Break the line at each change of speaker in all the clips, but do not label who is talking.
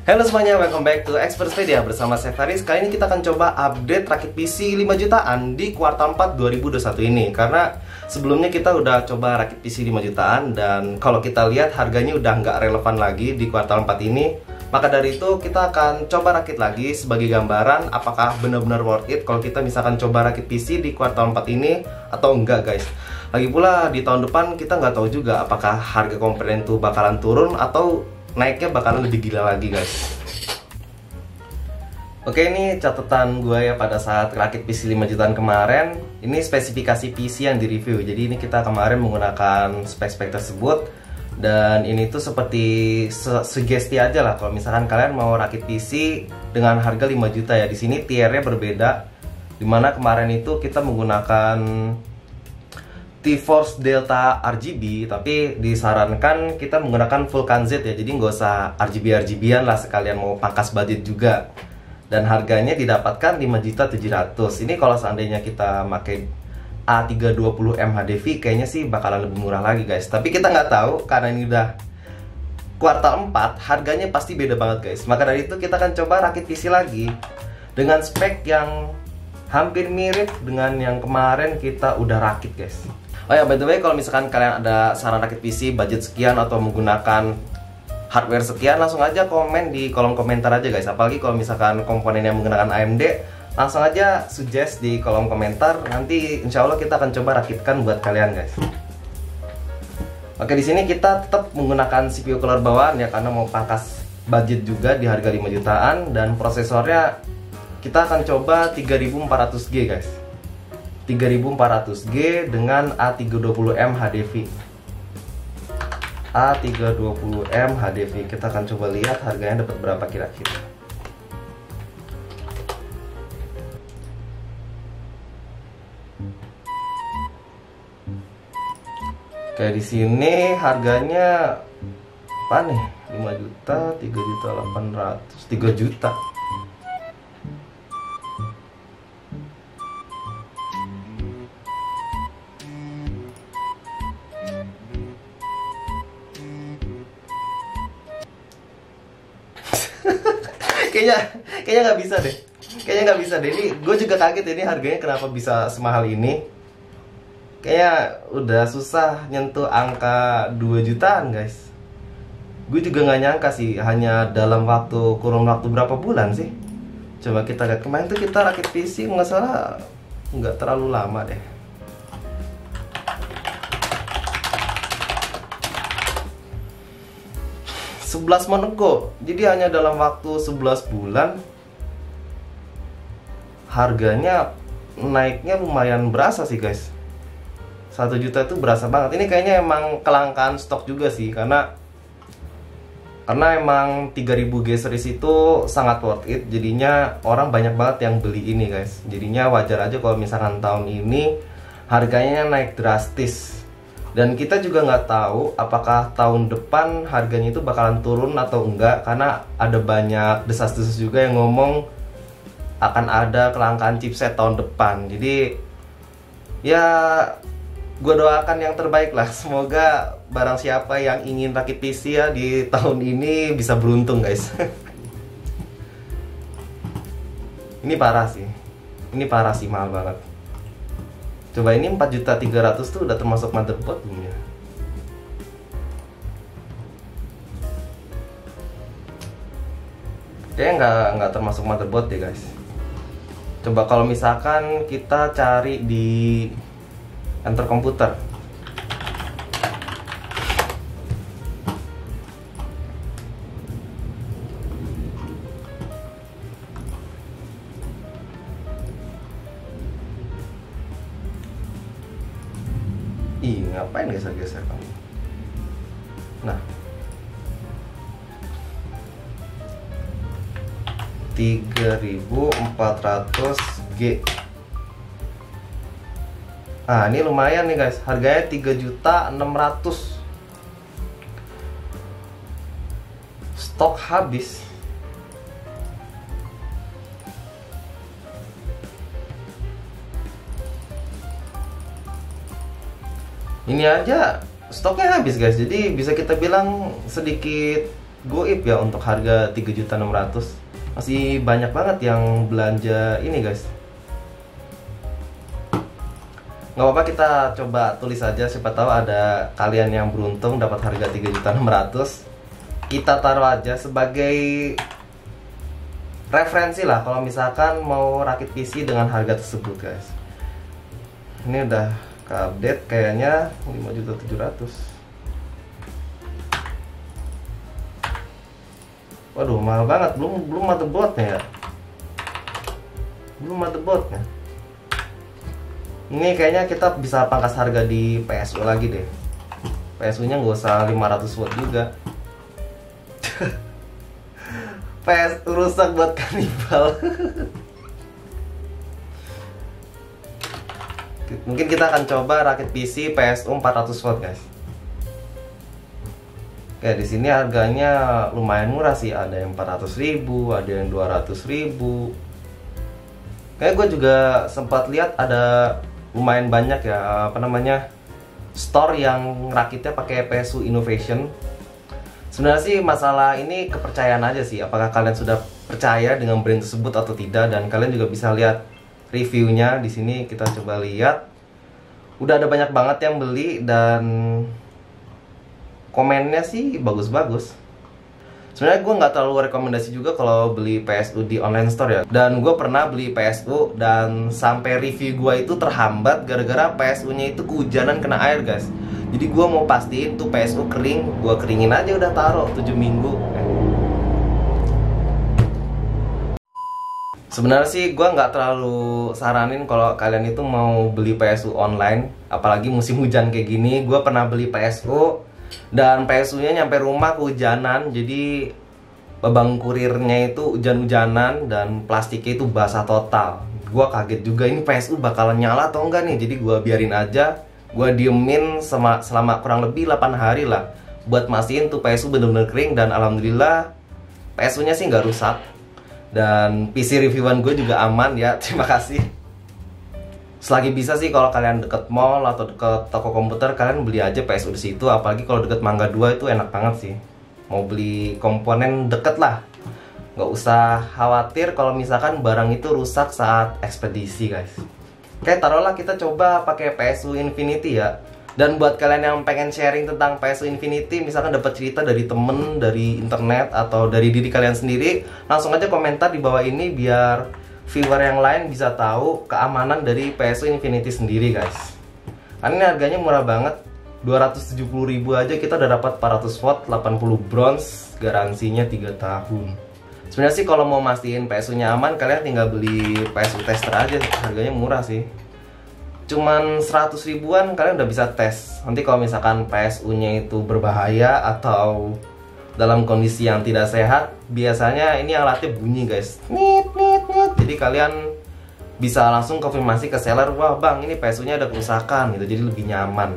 Halo semuanya, welcome back to Expertspedia bersama saya Faris. Kali ini kita akan coba update rakit PC 5 jutaan di kuartal 4 2021 ini. Karena sebelumnya kita udah coba rakit PC 5 jutaan dan kalau kita lihat harganya udah nggak relevan lagi di kuartal 4 ini. Maka dari itu kita akan coba rakit lagi sebagai gambaran apakah benar-benar worth it kalau kita misalkan coba rakit PC di kuartal 4 ini atau enggak guys. Lagi pula di tahun depan kita nggak tahu juga apakah harga komponen itu bakalan turun atau naiknya bakalan lebih gila lagi guys. Oke, ini catatan gue ya pada saat rakit PC 5 jutaan kemarin. Ini spesifikasi PC yang direview. Jadi ini kita kemarin menggunakan spek-spek tersebut. Dan ini tuh seperti sugesti aja lah kalau misalkan kalian mau rakit PC dengan harga 5 juta ya. Di sini tiernya berbeda. Dimana kemarin itu kita menggunakan T-Force Delta RGB, tapi disarankan kita menggunakan Vulkan Z ya. Jadi nggak usah RGB-RGB-an lah, sekalian mau pangkas budget juga. Dan harganya didapatkan 5.700.000. Ini kalau seandainya kita pakai A320M HDV kayaknya sih bakalan lebih murah lagi guys. Tapi kita nggak tahu karena ini udah kuartal 4, harganya pasti beda banget guys. Maka dari itu kita akan coba rakit PC lagi dengan spek yang hampir mirip dengan yang kemarin kita udah rakit guys. Oh ya, by the way, kalau misalkan kalian ada saran rakit PC budget sekian atau menggunakan hardware sekian, langsung aja komen di kolom komentar aja guys. Apalagi kalau misalkan komponen yang menggunakan AMD, langsung aja suggest di kolom komentar. Nanti insya Allah kita akan coba rakitkan buat kalian guys. Oke, di sini kita tetap menggunakan CPU cooler bawaan ya, karena mau pangkas budget juga di harga 5 jutaan. Dan prosesornya kita akan coba 3400G guys. 3400G dengan A320M HDV. A320M HDV. Kita akan coba lihat harganya dapat berapa kira-kira. Kayak di sini harganya apa nih? 5 juta, 3.800.000, 3 juta. Kayaknya nggak bisa deh. Kayaknya nggak bisa deh. Ini gue juga kaget ini harganya kenapa bisa semahal ini. Kayaknya udah susah nyentuh angka 2 jutaan guys. Gue juga nggak nyangka sih, hanya dalam kurun waktu berapa bulan sih. Coba kita lihat, kemarin tuh kita rakit PC nggak salah nggak terlalu lama deh. $11 Monaco. Jadi hanya dalam waktu 11 bulan harganya naiknya lumayan berasa sih guys. 1 juta itu berasa banget. Ini kayaknya emang kelangkaan stok juga sih, karena emang 3000G series itu sangat worth it. Jadinya orang banyak banget yang beli ini guys. Jadinya wajar aja kalau misalkan tahun ini harganya naik drastis. Dan kita juga nggak tahu apakah tahun depan harganya itu bakalan turun atau enggak, karena ada banyak desas-desus juga yang ngomong akan ada kelangkaan chipset tahun depan. Jadi ya gue doakan yang terbaik lah. Semoga barang siapa yang ingin rakit PC ya di tahun ini bisa beruntung guys. Ini parah sih. Ini parah sih, mahal banget. Coba ini 4.300.000 tuh udah termasuk motherboard belum ya? Kayaknya nggak termasuk motherboard deh guys. Coba kalau misalkan kita cari di enter komputer. Ih, ngapain geser-geser kamu? Nah, 3400G. Nah, ini lumayan nih guys. Harganya 3.600.000. Stok habis. Ini aja stoknya habis guys. Jadi bisa kita bilang sedikit goib ya untuk harga 3.600.000. Masih banyak banget yang belanja ini guys. Nggak apa-apa, kita coba tulis aja, siapa tahu ada kalian yang beruntung dapat harga 3.600.000. Kita taruh aja sebagai referensi lah kalau misalkan mau rakit PC dengan harga tersebut guys. Ini udah ke-update kayaknya 5.700.000. Waduh, mahal banget. Belum motherboardnya ya. Belum motherboardnya. Ini kayaknya kita bisa pangkas harga di PSU lagi deh. PSU nya nggak usah 500 watt juga. PSU rusak buat kanibal. Mungkin kita akan coba rakit PC PSU 400 watt guys. Oke, di sini harganya lumayan murah sih, ada yang 400.000, ada yang 200.000. Kayak gue juga sempat lihat ada lumayan banyak ya, apa namanya, store yang rakitnya pakai PSU Innovation. Sebenarnya sih masalah ini kepercayaan aja sih, apakah kalian sudah percaya dengan brand tersebut atau tidak, dan kalian juga bisa lihat reviewnya di sini. Kita coba lihat, udah ada banyak banget yang beli dan komennya sih bagus-bagus. Sebenarnya gue nggak terlalu rekomendasi juga kalau beli PSU di online store ya. Dan gue pernah beli PSU dan sampai review gue itu terhambat gara-gara PSU-nya itu kehujanan kena air guys. Jadi gue mau pastiin tuh PSU kering, gue keringin aja udah taruh 7 minggu. Sebenarnya sih gue nggak terlalu saranin kalau kalian itu mau beli PSU online, apalagi musim hujan kayak gini. Gue pernah beli PSU dan PSU-nya nyampe rumah kehujanan, jadi babang kurirnya itu hujan-hujanan dan plastiknya itu basah total. Gue kaget juga, ini PSU bakalan nyala atau enggak nih. Jadi gue biarin aja, gue diemin selama kurang lebih 8 hari lah buat mastiin tuh PSU bener-bener kering. Dan alhamdulillah PSU-nya sih nggak rusak, dan PC reviewan gue juga aman ya, terima kasih. Selagi bisa sih kalau kalian deket mall atau deket toko komputer, kalian beli aja PSU di situ. Apalagi kalau deket Mangga 2 itu enak banget sih. Mau beli komponen deket lah, nggak usah khawatir kalau misalkan barang itu rusak saat ekspedisi guys. Oke, taruhlah kita coba pakai PSU Infinity ya. Dan buat kalian yang pengen sharing tentang PSU Infinity, misalkan dapat cerita dari temen, dari internet, atau dari diri kalian sendiri, langsung aja komentar di bawah ini biar viewer yang lain bisa tahu keamanan dari PSU Infinity sendiri guys. Karena ini harganya murah banget, 270.000 aja kita udah dapat 400 watt, 80 bronze, garansinya 3 tahun. Sebenarnya sih kalau mau mastiin PSU nya aman, kalian tinggal beli PSU tester aja, harganya murah sih. Cuman 100 ribuan kalian udah bisa tes. Nanti kalau misalkan PSU nya itu berbahaya atau dalam kondisi yang tidak sehat, biasanya ini alatnya bunyi guys, nit nit nit. Jadi kalian bisa langsung konfirmasi ke seller, wah bang ini PSU nya ada kerusakan gitu, jadi lebih nyaman.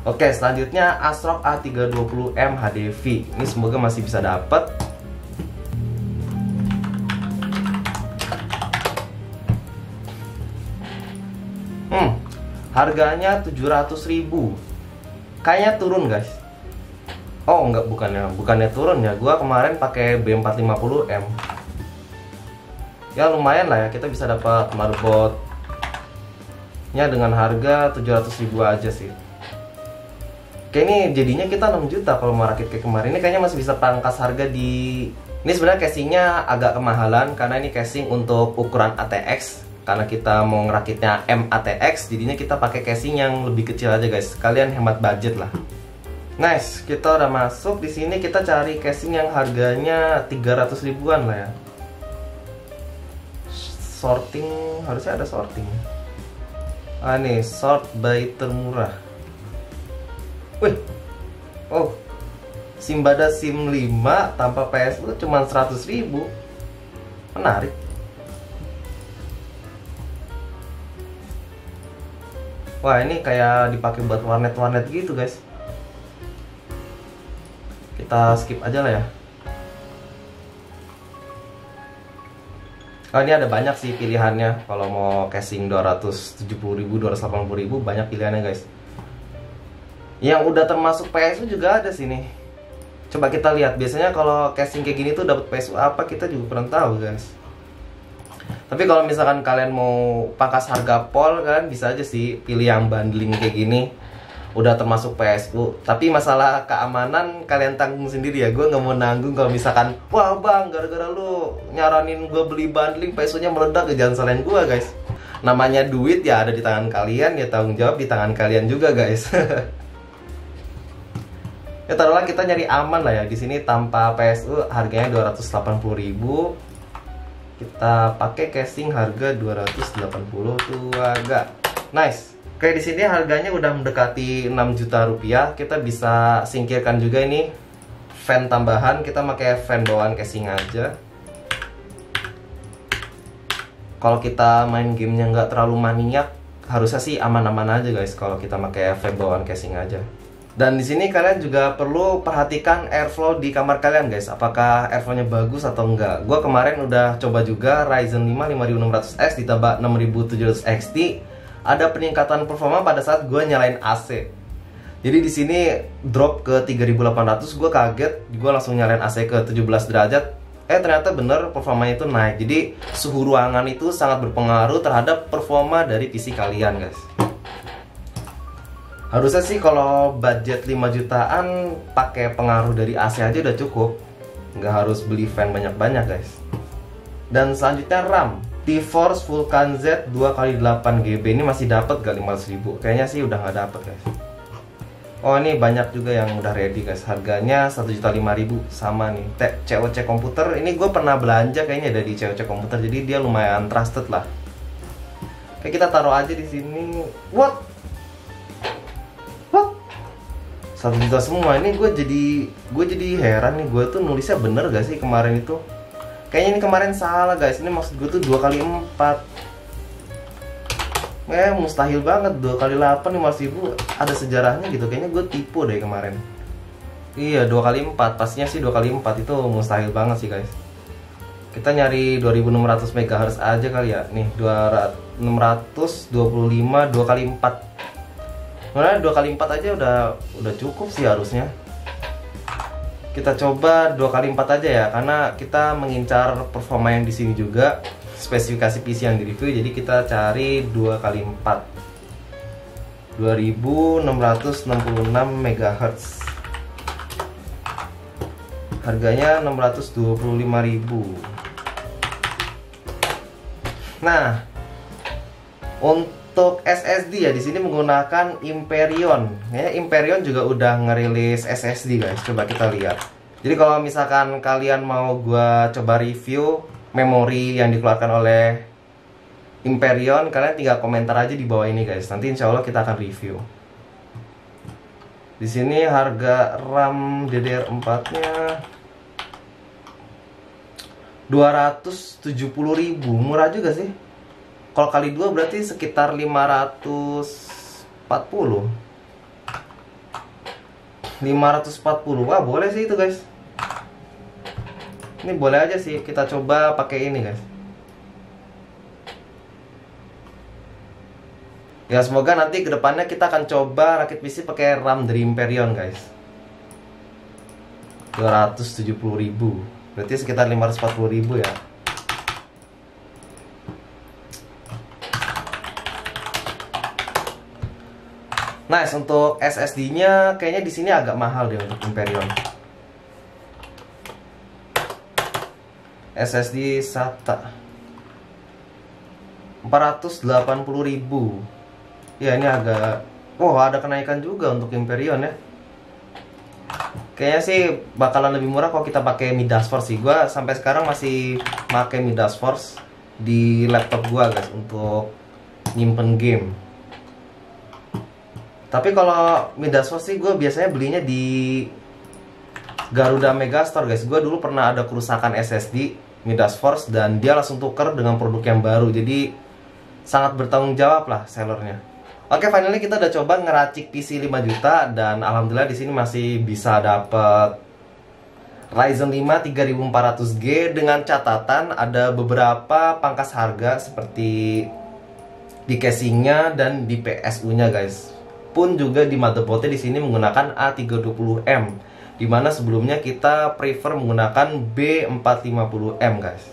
Oke, selanjutnya ASRock A320M HDV. Ini semoga masih bisa dapat. Harganya 700.000. Kayaknya turun guys. Oh enggak, bukannya turun ya. Gua kemarin pakai B450M. Ya lumayan lah ya, kita bisa dapat motherboardnya dengan harga 700.000 aja sih. Kayak ini jadinya kita 6 juta kalau mau rakit kayak kemarin. Ini kayaknya masih bisa pangkas harga di... Ini sebenarnya casingnya agak kemahalan karena ini casing untuk ukuran ATX. Karena kita mau ngerakitnya MATX, jadinya kita pakai casing yang lebih kecil aja guys. Kalian hemat budget lah. Nice, kita udah masuk. Di sini kita cari casing yang harganya 300 ribuan lah ya. Sorting, harusnya ada sorting. Ah nih, sort by termurah. Wih, oh, Simbada SIM 5 tanpa PSU cuma 100.000. Menarik. Wah, ini kayak dipakai buat warnet-warnet gitu guys. Kita skip aja lah ya. Oh, ini ada banyak sih pilihannya. Kalau mau casing 270.000, 280.000, banyak pilihannya guys. Yang udah termasuk PSU juga ada sini. Coba kita lihat, biasanya kalau casing kayak gini tuh dapat PSU apa kita juga kurang tahu guys. Tapi kalau misalkan kalian mau pangkas harga pol, kalian bisa aja sih pilih yang bundling kayak gini, udah termasuk PSU. Tapi masalah keamanan kalian tanggung sendiri ya. Gue nggak mau nanggung kalau misalkan, wah bang, gara-gara lu nyaranin gue beli bundling PSU-nya meledak, ya jangan salahin gue guys. Namanya duit ya ada di tangan kalian, ya tanggung jawab di tangan kalian juga guys. Ya taruhlah kita nyari aman lah ya. Di sini tanpa PSU harganya 280.000. Kita pakai casing harga 280 tuh agak nice. Oke, di sini harganya udah mendekati 6 juta rupiah. Kita bisa singkirkan juga ini fan tambahan. Kita pakai fan bawaan casing aja. Kalau kita main gamenya nggak terlalu maniak, harusnya sih aman-aman aja guys kalau kita pakai fan bawaan casing aja. Dan di sini kalian juga perlu perhatikan airflow di kamar kalian guys. Apakah airflow-nya bagus atau enggak. Gua kemarin udah coba juga Ryzen 5 5600X ditambah 6700 XT. Ada peningkatan performa pada saat gue nyalain AC. Jadi di sini drop ke 3800, gue kaget. Gue langsung nyalain AC ke 17 derajat. Ternyata bener performanya itu naik. Jadi suhu ruangan itu sangat berpengaruh terhadap performa dari PC kalian guys. Harusnya sih kalau budget 5 jutaan pakai pengaruh dari AC aja udah cukup. Nggak harus beli fan banyak-banyak guys. Dan selanjutnya RAM GeForce Vulkan Z 2x8GB ini masih dapat gak 500.000? Kayaknya sih udah nggak dapet guys. Oh ini banyak juga yang udah ready guys. Harganya 1.500.000 sama nih. COC komputer ini gue pernah belanja kayaknya dari COC komputer, jadi dia lumayan trusted lah. Kayak kita taruh aja di sini. What? 1 juta semua. Ini gue jadi heran nih, gue tuh nulisnya bener gak sih kemarin itu? Kayaknya ini kemarin salah guys. Ini maksud gue tuh 2x4. Mustahil banget 2x8 500.000 ada sejarahnya gitu. Kayaknya gue tipu deh kemarin. Iya 2x4, pastinya sih 2x4 itu mustahil banget sih guys. Kita nyari 2600 MHz aja kali ya. Nih 625 2x4. Sebenarnya 2x4 aja udah cukup sih harusnya. Kita coba 2x4 aja ya, karena kita mengincar performa yang di sini juga, spesifikasi PC yang di review. Jadi kita cari 2x4 2666 MHz. Harganya 625.000. Nah, untuk SSD ya di sini menggunakan Hyperion. Ya, Hyperion juga udah ngerilis SSD guys. Coba kita lihat. Jadi kalau misalkan kalian mau gua coba review memori yang dikeluarkan oleh Hyperion, kalian tinggal komentar aja di bawah ini guys. Nanti insya Allah kita akan review. Di sini harga RAM DDR4-nya 270.000, murah juga sih. Kalau kali 2 berarti sekitar 540. Wah boleh sih itu guys. Ini boleh aja sih, kita coba pakai ini guys. Ya semoga nanti kedepannya kita akan coba rakit PC pakai RAM dari Hyperion guys. 270.000, berarti sekitar 540.000 ya. Nice, untuk SSD-nya kayaknya di sini agak mahal deh untuk Hyperion. SSD SATA 480.000. Ya ini agak, ada kenaikan juga untuk Hyperion ya. Kayaknya sih bakalan lebih murah kalau kita pakai Midas Force sih. Gua sampai sekarang masih pakai Midas Force di laptop gua guys untuk nyimpen game. Tapi kalau Midas Force sih gue biasanya belinya di Garuda Megastore guys. Gue dulu pernah ada kerusakan SSD Midas Force dan dia langsung tuker dengan produk yang baru. Jadi sangat bertanggung jawab lah sellernya. Oke, finally kita udah coba ngeracik PC 5 juta dan alhamdulillah di sini masih bisa dapet Ryzen 5 3400G dengan catatan ada beberapa pangkas harga seperti di casingnya dan di PSU-nya guys. Pun juga di motherboardnya di sini menggunakan A320M dimana sebelumnya kita prefer menggunakan B450M guys.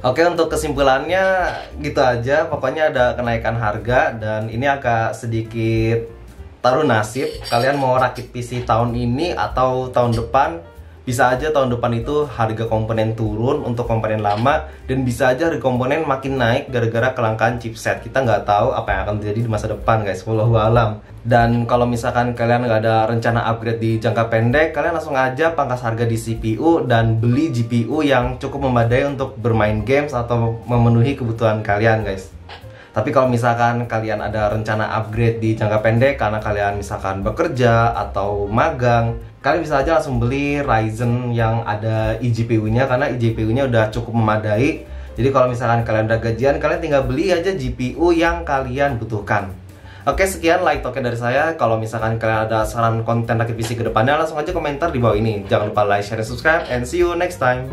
Oke, untuk kesimpulannya gitu aja. Pokoknya ada kenaikan harga dan ini agak sedikit taruh nasib. Kalian mau rakit PC tahun ini atau tahun depan, bisa aja tahun depan itu harga komponen turun untuk komponen lama, dan bisa aja harga komponen makin naik gara-gara kelangkaan chipset. Kita nggak tahu apa yang akan terjadi di masa depan guys, wallahu alam. Dan kalau misalkan kalian nggak ada rencana upgrade di jangka pendek, kalian langsung aja pangkas harga di CPU dan beli GPU yang cukup memadai untuk bermain games atau memenuhi kebutuhan kalian guys. Tapi kalau misalkan kalian ada rencana upgrade di jangka pendek karena kalian misalkan bekerja atau magang, kalian bisa aja langsung beli Ryzen yang ada eGPU-nya, karena eGPU-nya udah cukup memadai. Jadi kalau misalkan kalian udah gajian, kalian tinggal beli aja GPU yang kalian butuhkan. Oke, sekian like talk dari saya. Kalau misalkan kalian ada saran konten rakit PC ke depannya, langsung aja komentar di bawah ini. Jangan lupa like, share, dan subscribe, and see you next time.